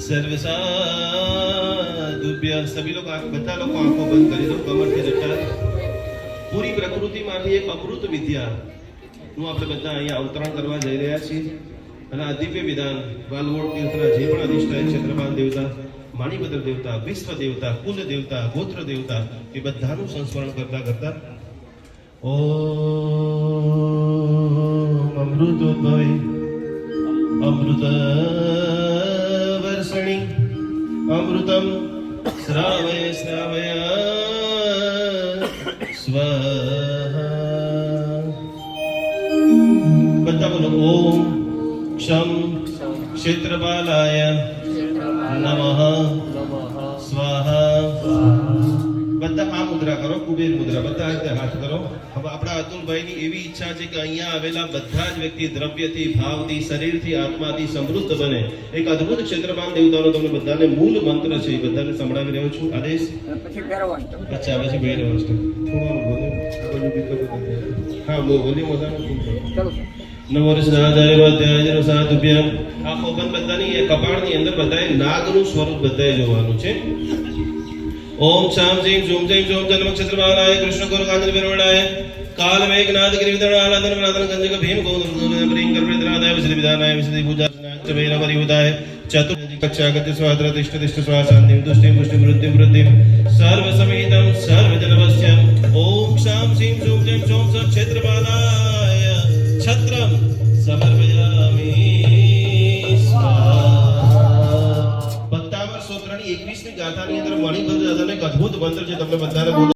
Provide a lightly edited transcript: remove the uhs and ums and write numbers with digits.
सर्व साधुभ्य सभी लोग बता लोग आंखों बंद कर दो कमर થી જટા પૂરી પ્રકૃતિમાંથી એક અમૃત વિદ્યા નું આપણે બધા અહીંયા અવતરણ કરવા જઈ રહ્યા છીએ અને આ દિવ્ય વિધાન વાલવોડ તીર્થના જે પણ અધિષ્ઠાય ક્ષેત્રપાલ દેવતા માણીભદ્ર દેવતા વિશ્વ દેવતા કુલ દેવતા ગોત્ર દેવતા એ બધાનું સંસ્મરણ કરતા કરતા ઓમ અમૃતોદ્ભવે અમૃત वर्षणि अमृतं श्रावय श्रावय स्वाहा बता बोलो ओम क्षम क्षेत्रपालाय नमः स्वाहा બધા આ મુદ્રા કરો કુબેર મુદ્રા બધા રીતે હાથ કરો હવે આપણા અતુલભાઈ ની એવી ઈચ્છા છે કે અહીંયા આવેલા બધા જ વ્યક્તિ દ્રવ્યથી ભાવથી શરીરથી આત્માથી સમૃદ્ધ બને એક અદ્ભુત ક્ષેત્રપાલ દેવતાનો તમને બધાને મૂળ મંત્ર છે એ બધાને સંભળાવી રહ્યો છું આદેશ પછી ફેરવવાનું અચ્છા પછી ફેરવવાનું થોડું બોલ્યું હા બોલ્યું મજાનું ચલો નમો રસનાદાય વાદ્યાય સાધુભ્યમ આખો બંધ બધાની એ કપાળની અંદર બધાએ નાગનું સ્વરૂપ બધાએ જોવાનું છે ओम शाम सिंह झूम सिंह झूम जन्म क्षेत्रपालाय कृष्ण गुरु कांजल विरोणाय काल मेघनाद गिरिविदणालादन नादन गंजक भीम गोविंद प्रियंकर प्रेतनादाय विशद विधानाय विशद पूजा चवेन परियुदाय चतुर कक्षागत स्वात्र तिष्ठ तिष्ठ स्वाशान्तिं तुष्टिं पुष्टिं वृद्धिं वृद्धिं सर्व समेतं सर्व जनवस्यं ओम शाम सिंह झूम सिंह झूम क्षेत्रपालाय छत्रम समर्पयामि 21મી ગાથાની અંદર મણિભદ્ર દાદાનો એક અદ્ભુત મંત્ર છે તમને બધાને